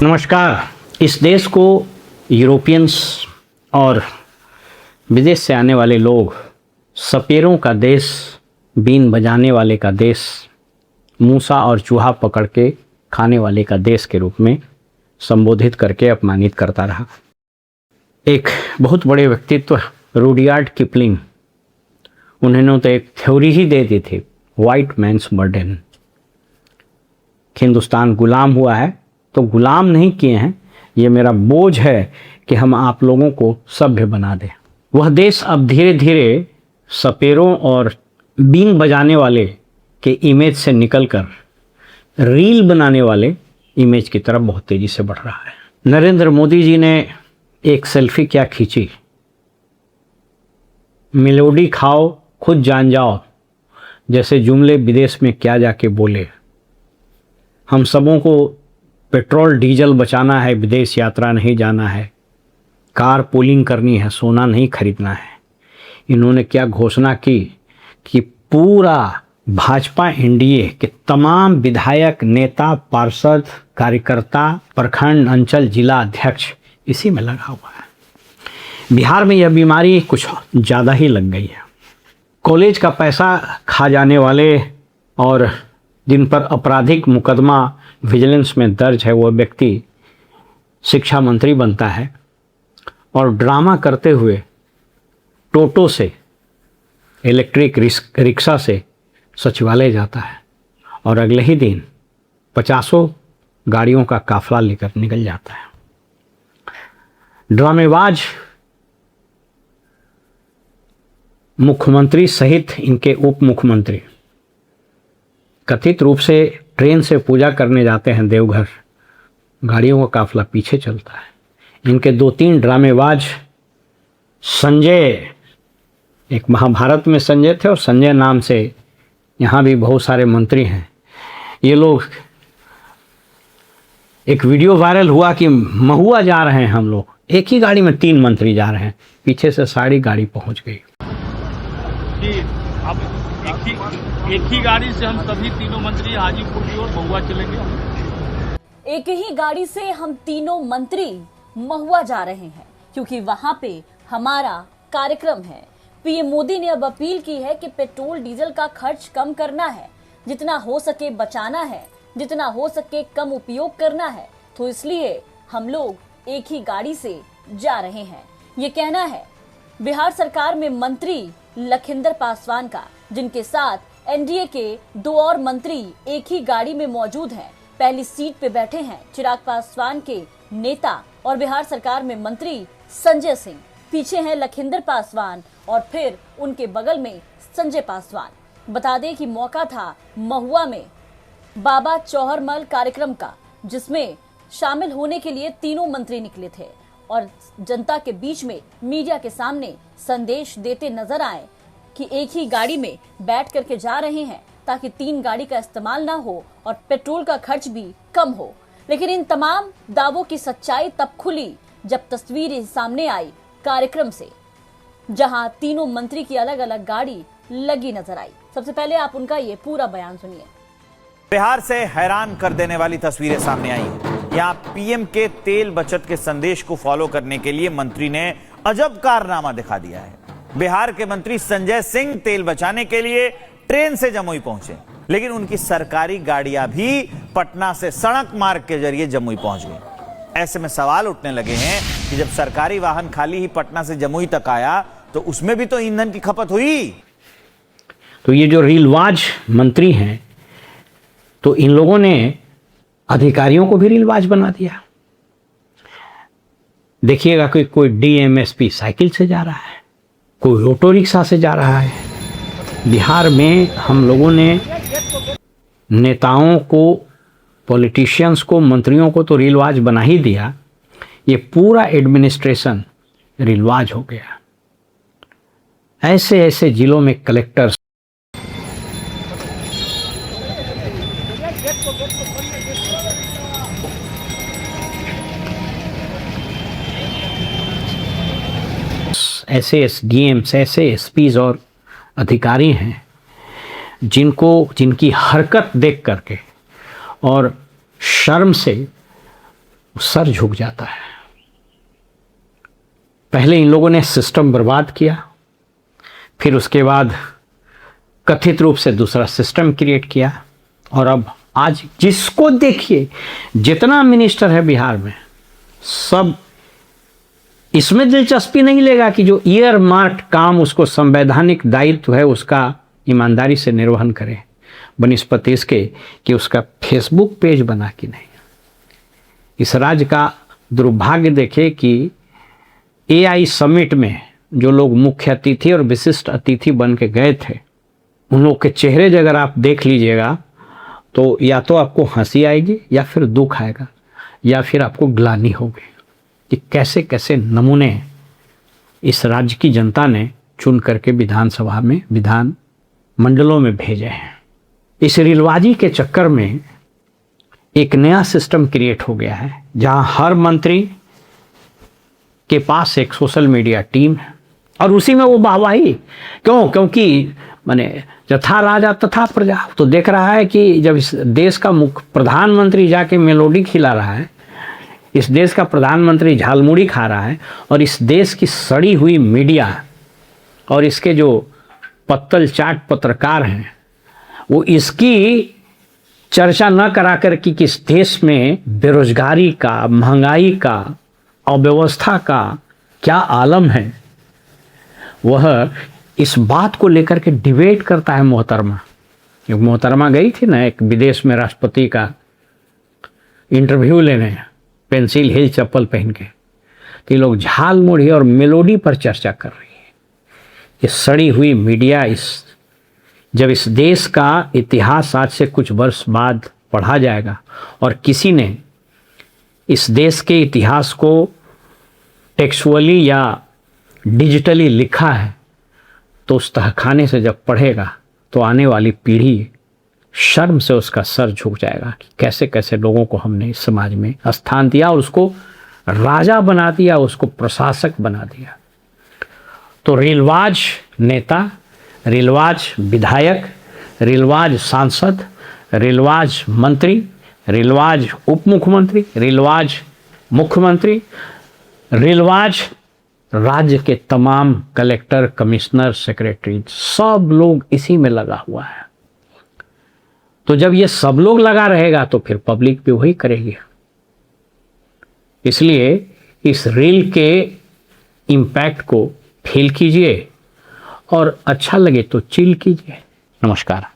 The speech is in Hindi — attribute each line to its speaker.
Speaker 1: नमस्कार। इस देश को यूरोपियंस और विदेश से आने वाले लोग सपेरों का देश, बीन बजाने वाले का देश, मूसा और चूहा पकड़ के खाने वाले का देश के रूप में संबोधित करके अपमानित करता रहा। एक बहुत बड़े व्यक्तित्व रुडयार्ड किपलिंग, उन्होंने तो एक थ्योरी ही दे दी थी, वाइट मैन्स बर्डन। हिंदुस्तान गुलाम हुआ है तो गुलाम नहीं किए हैं, ये मेरा बोझ है कि हम आप लोगों को सभ्य बना दें। वह देश अब धीरे धीरे सपेरों और बीन बजाने वाले के इमेज से निकलकर रील बनाने वाले इमेज की तरफ बहुत तेज़ी से बढ़ रहा है। नरेंद्र मोदी जी ने एक सेल्फी क्या खींची, मेलोडी खाओ खुद जान जाओ जैसे जुमले विदेश में क्या जाके बोले। हम सबों को पेट्रोल डीजल बचाना है, विदेश यात्रा नहीं जाना है, कार पूलिंग करनी है, सोना नहीं खरीदना है। इन्होंने क्या घोषणा की कि पूरा भाजपा एनडीए के तमाम विधायक, नेता, पार्षद, कार्यकर्ता, प्रखंड, अंचल, जिला अध्यक्ष इसी में लगा हुआ है। बिहार में यह बीमारी कुछ ज़्यादा ही लग गई है। कॉलेज का पैसा खा जाने वाले और जिन पर आपराधिक मुकदमा विजिलेंस में दर्ज है, वह व्यक्ति शिक्षा मंत्री बनता है और ड्रामा करते हुए टोटो से, इलेक्ट्रिक रिक्शा से सचिवालय जाता है और अगले ही दिन 50 गाड़ियों का काफिला लेकर निकल जाता है। ड्रामेबाज मुख्यमंत्री सहित इनके उप मुख्यमंत्री कथित रूप से ट्रेन से पूजा करने जाते हैं देवघर, गाड़ियों का काफिला पीछे चलता है। इनके 2-3 ड्रामेबाज, संजय, एक महाभारत में संजय थे और संजय नाम से यहाँ भी बहुत सारे मंत्री हैं। ये लोग, एक वीडियो वायरल हुआ कि महुआ जा रहे हैं हम लोग, एक ही गाड़ी में 3 मंत्री जा रहे हैं, पीछे से सारी गाड़ी पहुँच गई।
Speaker 2: अब एक ही गाड़ी से हम सभी तीनों मंत्री हाजीपुर की ओर महुआ चलेंगे।
Speaker 3: एक ही गाड़ी से हम तीनों मंत्री महुआ जा रहे हैं क्योंकि वहां पे हमारा कार्यक्रम है। पीएम मोदी ने अब अपील की है कि पेट्रोल डीजल का खर्च कम करना है, जितना हो सके बचाना है, जितना हो सके कम उपयोग करना है, तो इसलिए हम लोग एक ही गाड़ी से जा रहे हैं। ये कहना है बिहार सरकार में मंत्री लखिंदर पासवान का, जिनके साथ एनडीए के 2 और मंत्री एक ही गाड़ी में मौजूद हैं। पहली सीट पे बैठे हैं चिराग पासवान के नेता और बिहार सरकार में मंत्री संजय सिंह, पीछे हैं लखिंदर पासवान और फिर उनके बगल में संजय पासवान। बता दें कि मौका था महुआ में बाबा चौहरमल कार्यक्रम का, जिसमें शामिल होने के लिए तीनों मंत्री निकले थे और जनता के बीच में मीडिया के सामने संदेश देते नजर आए कि एक ही गाड़ी में बैठ करके जा रहे हैं ताकि 3 गाड़ी का इस्तेमाल ना हो और पेट्रोल का खर्च भी कम हो। लेकिन इन तमाम दावों की सच्चाई तब खुली जब तस्वीरें सामने आई कार्यक्रम से, जहां तीनों मंत्री की अलग अलग गाड़ी लगी नजर आई। सबसे पहले आप उनका ये पूरा बयान सुनिए।
Speaker 4: बिहार से हैरान कर देने वाली तस्वीरें सामने आई हैं। यहाँ पीएम के तेल बचत के संदेश को फॉलो करने के लिए मंत्री ने अजब कारनामा दिखा दिया है। बिहार के मंत्री संजय सिंह तेल बचाने के लिए ट्रेन से जमुई पहुंचे, लेकिन उनकी सरकारी गाड़ियां भी पटना से सड़क मार्ग के जरिए जमुई पहुंच गई। ऐसे में सवाल उठने लगे हैं कि जब सरकारी वाहन खाली ही पटना से जमुई तक आया तो उसमें भी तो ईंधन की खपत हुई।
Speaker 1: तो ये जो रीलवाज मंत्री हैं, तो इन लोगों ने अधिकारियों को भी रीलवाज बना दिया। देखिएगा कि कोई डीएमएसपी साइकिल से जा रहा है, कोई ऑटो रिक्शा से जा रहा है। बिहार में हम लोगों ने नेताओं को, पॉलिटिशियंस को, मंत्रियों को तो रीलवाज बना ही दिया, ये पूरा एडमिनिस्ट्रेशन रीलवाज हो गया। ऐसे ऐसे जिलों में कलेक्टर्स ऐसे एसडीएम्स, ऐसे एसपीज और अधिकारी हैं जिनकी हरकत देख करके और शर्म से सर झुक जाता है। पहले इन लोगों ने सिस्टम बर्बाद किया, फिर उसके बाद कथित रूप से दूसरा सिस्टम क्रिएट किया, और अब आज जिसको देखिए, जितना मिनिस्टर है बिहार में, सब इसमें दिलचस्पी नहीं लेगा कि जो ईयर मार्क काम उसको संवैधानिक दायित्व है उसका ईमानदारी से निर्वहन करे, बनिस्पति इसके कि उसका फेसबुक पेज बना कि नहीं। इस राज्य का दुर्भाग्य देखे कि AI समिट में जो लोग मुख्य अतिथि और विशिष्ट अतिथि बन के गए थे, उन लोग के चेहरे अगर आप देख लीजिएगा तो या तो आपको हंसी आएगी, या फिर दुख आएगा, या फिर आपको ग्लानि होगी कि कैसे कैसे नमूने इस राज्य की जनता ने चुन करके विधानसभा में, विधान मंडलों में भेजे हैं। इस रीलबाजी के चक्कर में एक नया सिस्टम क्रिएट हो गया है, जहां हर मंत्री के पास एक सोशल मीडिया टीम है, और उसी में वो वाहवाही क्योंकि माने यथा राजा तथा प्रजा। तो देख रहा है कि जब इस देश का मुख्य प्रधानमंत्री जाके मेलोडी खिला रहा है, इस देश का प्रधानमंत्री झालमुड़ी खा रहा है, और इस देश की सड़ी हुई मीडिया और इसके जो पत्तल चाट पत्रकार हैं वो इसकी चर्चा न करा कर कि किस देश में बेरोजगारी का, महंगाई का, अव्यवस्था का क्या आलम है, वह इस बात को लेकर के डिबेट करता है। मोहतरमा गई थी ना एक विदेश में राष्ट्रपति का इंटरव्यू लेने, पेंसिल हिल चप्पल पहन के, कि लोग झालमुड़ी और मेलोडी पर चर्चा कर रही है। ये सड़ी हुई मीडिया जब इस देश का इतिहास आज से कुछ वर्ष बाद पढ़ा जाएगा और किसी ने इस देश के इतिहास को टेक्सुअली या डिजिटली लिखा है, तो उस तहखाने से जब पढ़ेगा तो आने वाली पीढ़ी शर्म से उसका सर झुक जाएगा कि कैसे कैसे लोगों को हमने इस समाज में स्थान दिया और उसको राजा बना दिया, उसको प्रशासक बना दिया। तो रीलवाज नेता, रीलवाज विधायक, रीलवाज सांसद, रीलवाज मंत्री, रीलवाज उप मुख्यमंत्री, रीलवाज मुख्यमंत्री, रीलवाज राज्य के तमाम कलेक्टर, कमिश्नर, सेक्रेटरी, सब लोग इसी में लगा हुआ है। तो जब ये सब लोग लगा रहेगा तो फिर पब्लिक भी वही करेगी। इसलिए इस रील के इम्पैक्ट को फील कीजिए और अच्छा लगे तो चिल कीजिए। नमस्कार।